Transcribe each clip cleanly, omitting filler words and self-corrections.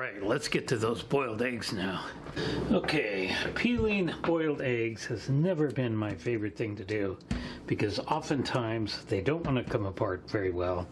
right, let's get to those boiled eggs now. Okay, peeling boiled eggs has never been my favorite thing to do because oftentimes they don't want to come apart very well,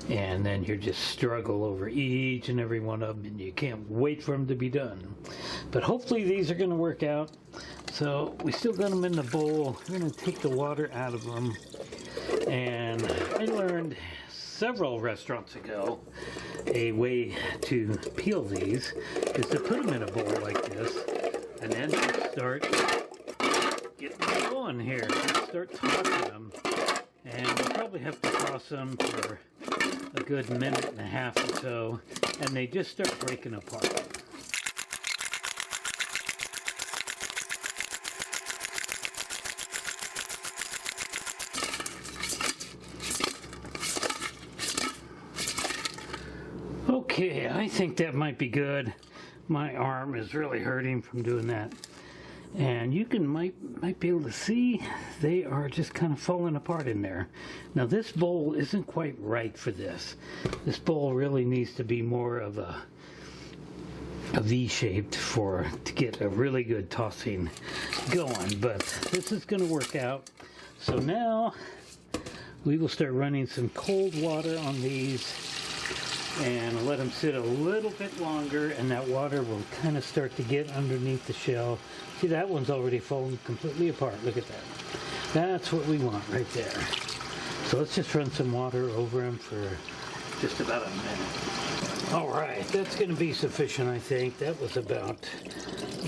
and then you just struggle over each and every one of them and you can't wait for them to be done. But hopefully these are going to work out. So we still got them in the bowl. We're going to take the water out of them, and I learned several restaurants ago a way to peel these is to put them in a bowl like this and then start getting them going here. Just start tossing them, and you probably have to toss them for a good minute and a half or so, and they just start breaking apart. Okay, I think that might be good. My arm is really hurting from doing that. And you might be able to see they are just kind of falling apart in there. Now this bowl isn't quite right for this. This bowl really needs to be more of a V-shaped to get a really good tossing going. But this is going to work out. So now we will start running some cold water on these and let them sit a little bit longer, and that water will kind of start to get underneath the shell. See, that one's already fallen completely apart. Look at that. That's what we want right there. So let's just run some water over them for just about a minute. All right, that's going to be sufficient, I think. That was about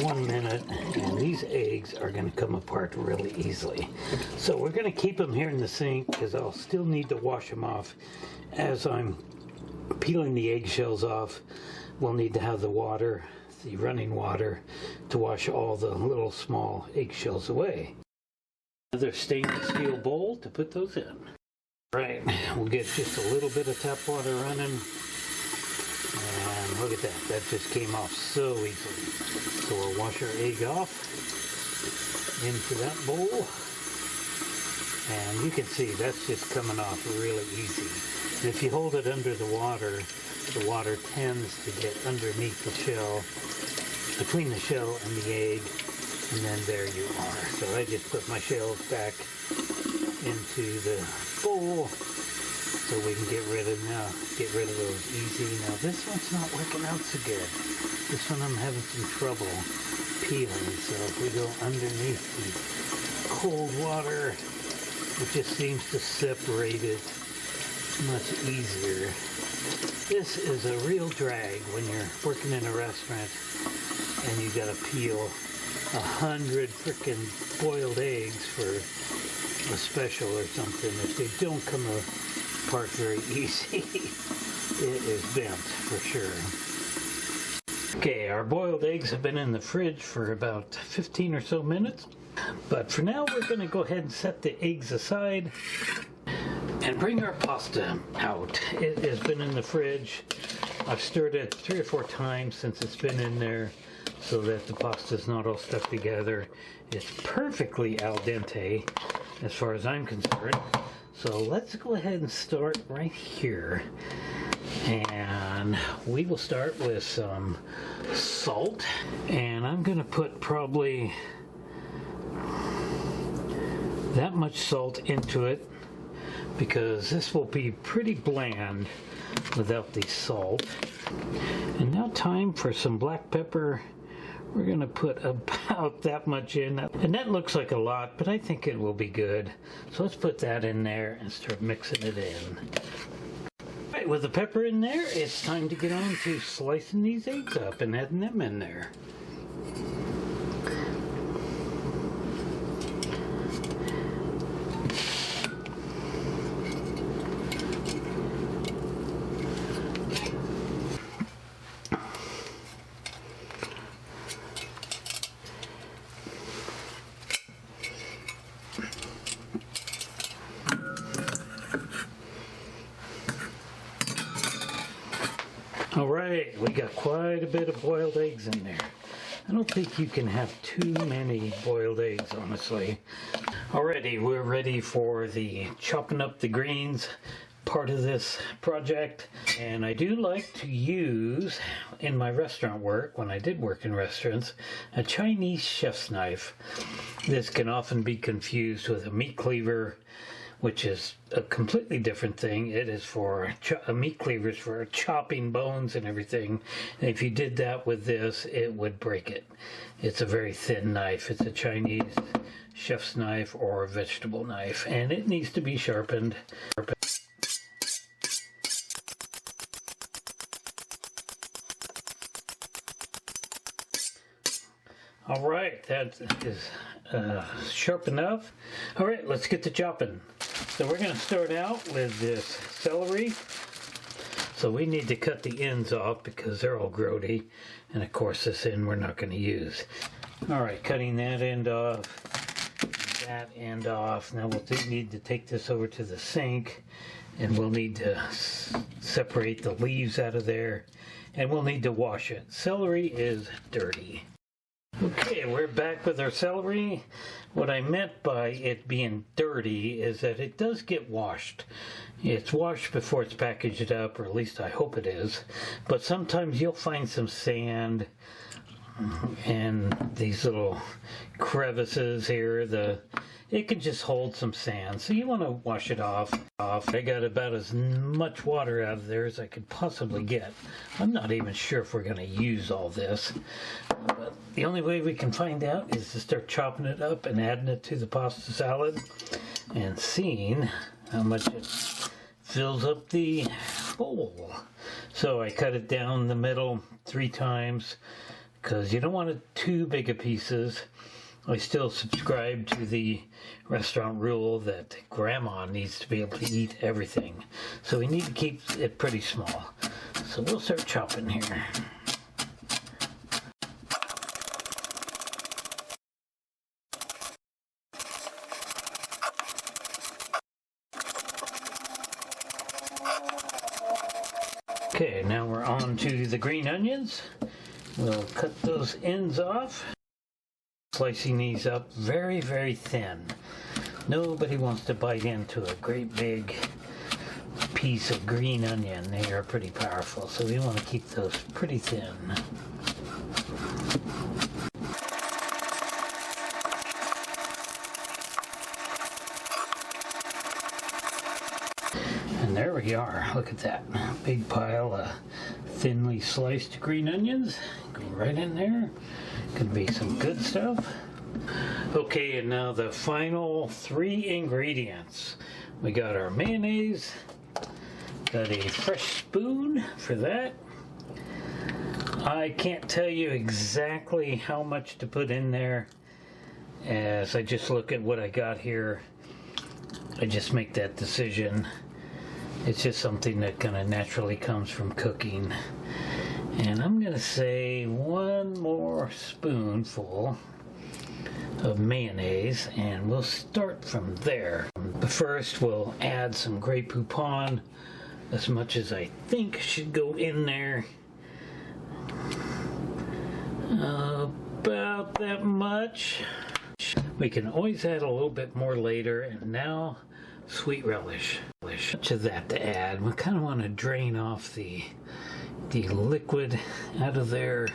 1 minute, and these eggs are going to come apart really easily. So we're going to keep them here in the sink because I'll still need to wash them off as I'm peeling the eggshells off. We'll need to have the water, the running water, to wash all the little small eggshells away. Another stainless steel bowl to put those in. Right, we'll get just a little bit of tap water running. And look at that, that just came off so easily. So we'll wash our egg off into that bowl. And you can see that's just coming off really easy. And if you hold it under the water tends to get underneath the shell, between the shell and the egg, and then there you are. So I just put my shells back into the bowl so we can get rid of those easy. Now this one's not working out so good. This one I'm having some trouble peeling. So if we go underneath the cold water, it just seems to separate it much easier. This is a real drag when you're working in a restaurant and you gotta peel 100 frickin' boiled eggs for a special or something. If they don't come apart very easy, it is bent for sure. Okay, our boiled eggs have been in the fridge for about 15 or so minutes. But for now, we're going to go ahead and set the eggs aside and bring our pasta out. It has been in the fridge. I've stirred it 3 or 4 times since it's been in there so that the pasta is not all stuck together. It's perfectly al dente as far as I'm concerned. So let's go ahead and start right here. And we will start with some salt. And I'm going to put probably that much salt into it because this will be pretty bland without the salt. And now time for some black pepper. We're going to put about that much in, and that looks like a lot, but I think it will be good. So let's put that in there and start mixing it in. All right, with the pepper in there, it's time to get on to slicing these eggs up and adding them in there. All right, we got quite a bit of boiled eggs in there. I don't think you can have too many boiled eggs, honestly. Alrighty, we're ready for the chopping up the greens. part of this project. And I do like to use, in my restaurant work, when I did work in restaurants, a Chinese chef's knife. This can often be confused with a meat cleaver, which is a completely different thing. It is for a meat cleaver is for chopping bones and everything. And if you did that with this, it would break it. It's a very thin knife. It's a Chinese chef's knife or a vegetable knife, and it needs to be sharpened. All right, that is sharp enough. All right, let's get to chopping. So we're going to start out with this celery. So we need to cut the ends off because they're all grody. And of course this end we're not going to use. All right, cutting that end off, that end off. Now we'll need to take this over to the sink, and we'll need to separate the leaves out of there, and we'll need to wash it. Celery is dirty. Okay, we're back with our celery. What I meant by it being dirty is that it does get washed. It's washed before it's packaged up, or at least I hope it is. But sometimes you'll find some sand and these little crevices here. It can just hold some sand, so you want to wash it off. I got about as much water out of there as I could possibly get. I'm not even sure if we're going to use all this, but the only way we can find out is to start chopping it up and adding it to the pasta salad and seeing how much it fills up the bowl. So I cut it down the middle 3 times because you don't want it too big of pieces. I still subscribe to the restaurant rule that grandma needs to be able to eat everything. So we need to keep it pretty small. So we'll start chopping here. Okay, now we're on to the green onions. We'll cut those ends off. Slicing these up very, very thin. Nobody wants to bite into a great big piece of green onion. They are pretty powerful, so we want to keep those pretty thin. And there we are. Look at that. Big pile of thinly sliced green onions. Go right in there. Could be some good stuff. Okay, and now the final 3 ingredients. We got our mayonnaise. Got a fresh spoon for that. I can't tell you exactly how much to put in there. As I just look at what I got here, I just make that decision. It's just something that kind of naturally comes from cooking. And I'm going to say 1 more spoonful of mayonnaise, and we'll start from there. But first we'll add some Grey Poupon, as much as I think should go in there. About that much. We can always add a little bit more later. And now sweet relish. Much of that to add. We kind of want to drain off the liquid out of there.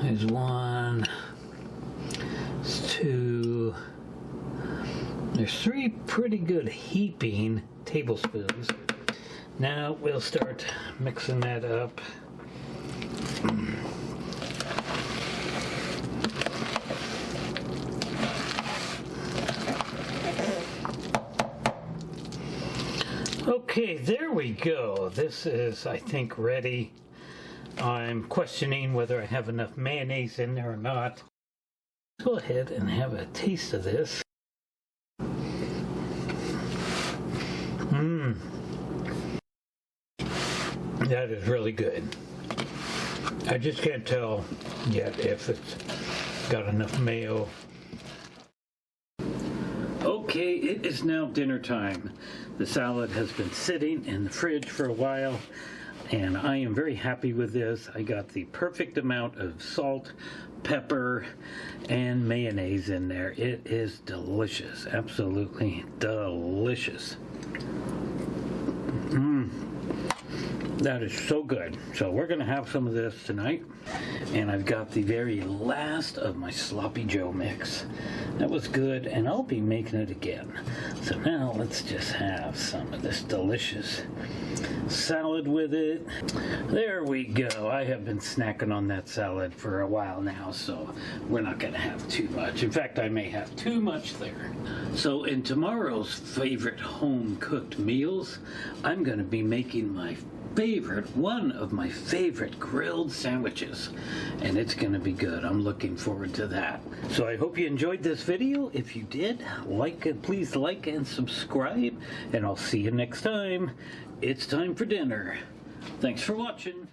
There's 1, there's 2, there's 3 pretty good heaping tablespoons. Now we'll start mixing that up. Okay, there we go. This is, I think, ready. I'm questioning whether I have enough mayonnaise in there or not. Let's go ahead and have a taste of this. That is really good. I just can't tell yet if it's got enough mayo. Okay, it is now dinner time. The salad has been sitting in the fridge for a while, and I am very happy with this. I got the perfect amount of salt, pepper, and mayonnaise in there. It is delicious, absolutely delicious. That is so good. So we're going to have some of this tonight. And I've got the very last of my Sloppy Joe mix. That was good, and I'll be making it again. So now let's just have some of this delicious salad with it. There we go. I have been snacking on that salad for a while now, so we're not going to have too much. In fact, I may have too much there. So in tomorrow's favorite home-cooked meals, I'm going to be making one of my favorite grilled sandwiches, and it's gonna be good. I'm looking forward to that. So I hope you enjoyed this video. If you did, please like and subscribe, and I'll see you next time. It's time for dinner. Thanks for watching.